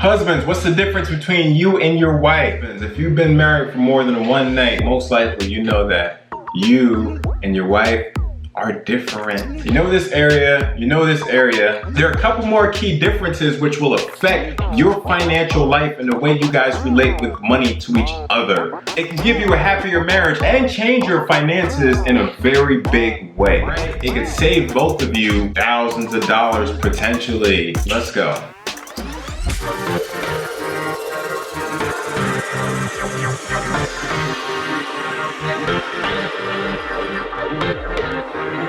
Husbands, what's the difference between you and your wife? If you've been married for more than one night, most likely you know that you and your wife are different. You know this area. There are a couple more key differences which will affect your financial life and the way you guys relate with money to each other. It can give you a happier marriage and change your finances in a very big way. It can save both of you thousands of dollars potentially. Let's go.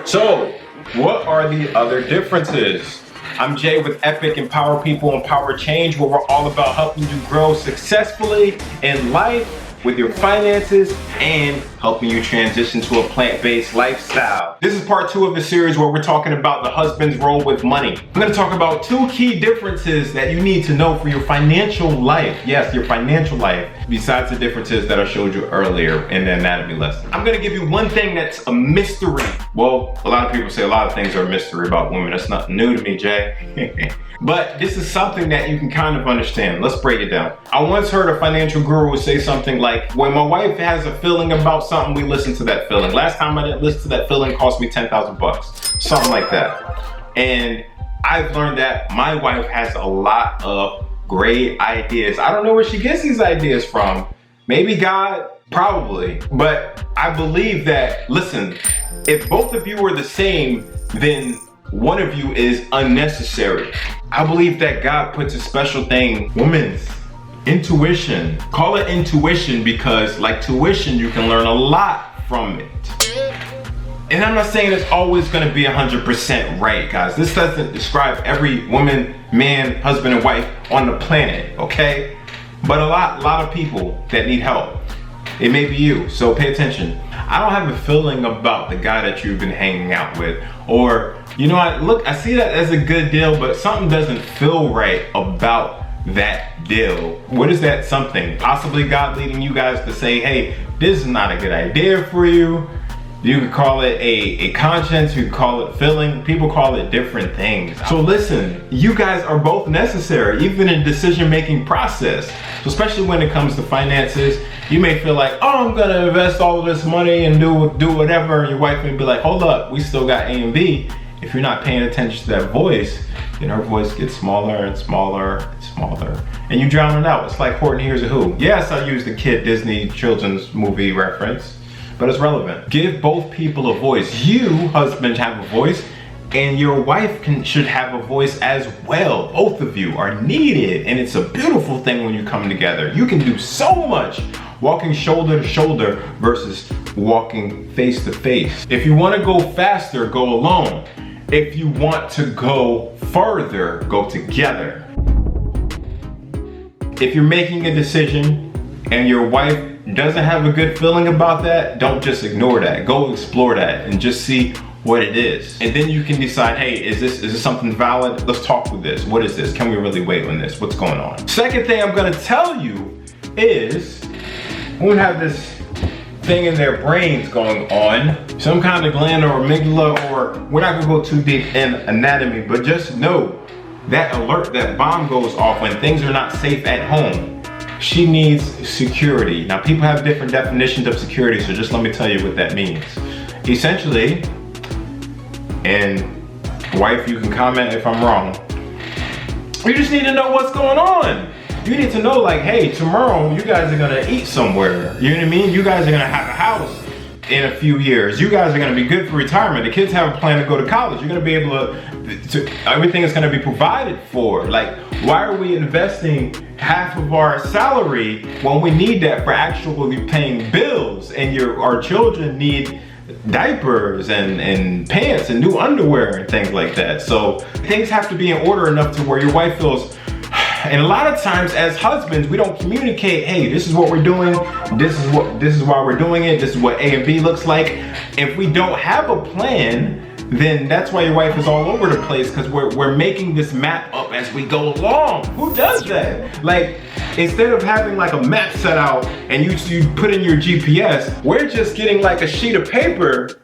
So, what are the other differences? I'm Jay with Epic Empower People, Empower Change, where we're all about helping you grow successfully in life with your finances and helping you transition to a plant-based lifestyle. This is part 2 of the series where we're talking about the husband's role with money. I'm gonna talk about 2 key differences that you need to know for your financial life. Yes, your financial life, besides the differences that I showed you earlier in the anatomy lesson. I'm gonna give you one thing that's a mystery. Well, a lot of people say a lot of things are a mystery about women. That's nothing new to me, Jay. But this is something that you can kind of understand. Let's break it down. I once heard a financial guru say something like, when my wife has a feeling about something, we listen to that feeling. Last time I didn't listen to that feeling, it cost me 10,000 bucks. Something like that. And I've learned that my wife has a lot of great ideas. I don't know where she gets these ideas from. Maybe God, probably. But I believe that, listen, if both of you are the same, then one of you is unnecessary. I believe that God puts a special thing, women's intuition. Call it intuition because like tuition, you can learn a lot from it. And I'm not saying it's always gonna be 100% right, guys. This doesn't describe every woman, man, husband, and wife on the planet, okay? But a lot of people that need help. It may be you, so pay attention. I don't have a feeling about the guy that you've been hanging out with, or, you know, I see that as a good deal, but something doesn't feel right about that deal. What is that something? Possibly God leading you guys to say, hey, this is not a good idea for you. You could call it a conscience, you could call it feeling, people call it different things. So listen, you guys are both necessary, even in decision-making process. So especially when it comes to finances, you may feel like, oh, I'm gonna invest all of this money and do whatever, and your wife may be like, hold up, we still got A and B. If you're not paying attention to that voice, then her voice gets smaller and smaller and smaller, and you drown it out. It's like Horton Hears a Who. Yes, I used the kid Disney children's movie reference, but it's relevant. Give both people a voice. You, husband, have a voice, and your wife should have a voice as well. Both of you are needed, and it's a beautiful thing when you come together. You can do so much walking shoulder to shoulder versus walking face to face. If you want to go faster, go alone. If you want to go further, go together. If you're making a decision and your wife doesn't have a good feeling about that, don't just ignore that. Go explore that and just see what it is. And then you can decide, hey, is this something valid? Let's talk with this. What is this? Can we really wait on this? What's going on? Second thing I'm gonna tell you is, women have this thing in their brains going on, some kind of gland or amygdala, or we're not gonna go too deep in anatomy, but just know that alert, that bomb goes off when things are not safe at home. She needs security. Now, people have different definitions of security, so just let me tell you what that means. Essentially, and wife, you can comment if I'm wrong, you just need to know what's going on. You need to know, like, hey, tomorrow you guys are gonna eat somewhere. You know what I mean? You guys are gonna have a house in a few years. You guys are gonna be good for retirement. The kids have a plan to go to college. You're gonna be able to everything is gonna be provided for. Like, why are we investing half of our salary when we need that for actually paying bills, and our children need diapers and pants and new underwear and things like that? So things have to be in order enough to where your wife feels. And a lot of times as husbands, we don't communicate, hey, this is what we're doing, this is why we're doing it, this is what A and B looks like. If we don't have a plan, then that's why your wife is all over the place, because we're making this map up as we go along. Who does that? Like, instead of having like a map set out and you put in your GPS, we're just getting like a sheet of paper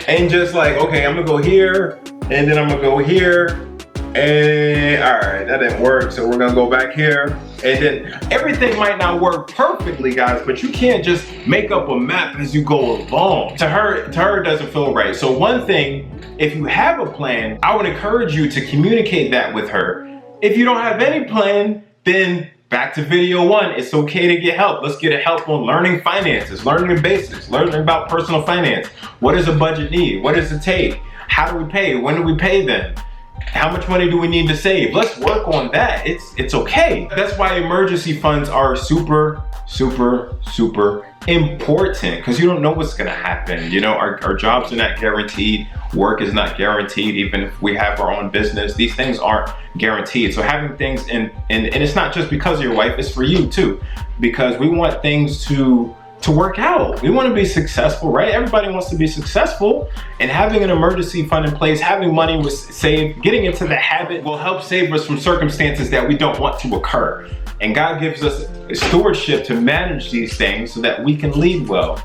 and just like, okay, I'm gonna go here, and then I'm gonna go here, And all right, that didn't work. So we're gonna go back here. And then everything might not work perfectly, guys, but you can't just make up a map as you go along. To her, it doesn't feel right. So one thing, if you have a plan, I would encourage you to communicate that with her. If you don't have any plan, then back to video one, it's okay to get help. Let's get help on learning finances, learning the basics, learning about personal finance. What does a budget need? What does it take? How do we pay? When do we pay them? How much money do we need to save? Let's work on that. It's okay. That's why emergency funds are super, super, super important, because you don't know what's gonna happen. You know, our jobs are not guaranteed. Work is not guaranteed. Even if we have our own business, these things aren't guaranteed. So having things and it's not just because of your wife, it's for you too, because we want things to work out. We want to be successful, right? Everybody wants to be successful, and having an emergency fund in place, having money was saved, getting into the habit will help save us from circumstances that we don't want to occur. And God gives us stewardship to manage these things so that we can lead well.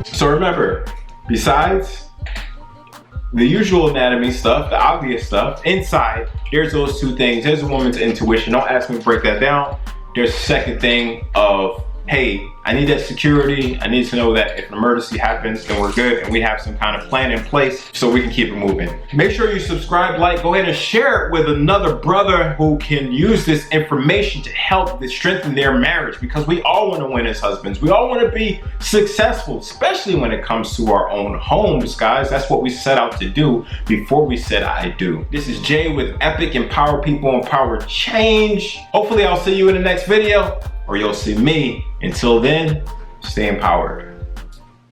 So remember, besides the usual anatomy stuff, the obvious stuff, inside, there's those two things. There's a woman's intuition. Don't ask me to break that down. There's a second thing of, hey, I need that security. I need to know that if an emergency happens, then we're good and we have some kind of plan in place so we can keep it moving. Make sure you subscribe, like, go ahead and share it with another brother who can use this information to help strengthen their marriage, because we all want to win as husbands. We all want to be successful, especially when it comes to our own homes, guys. That's what we set out to do before we said I do. This is Jay with Epic Empower People, Empower Change. Hopefully I'll see you in the next video, or you'll see me. Until then, stay empowered.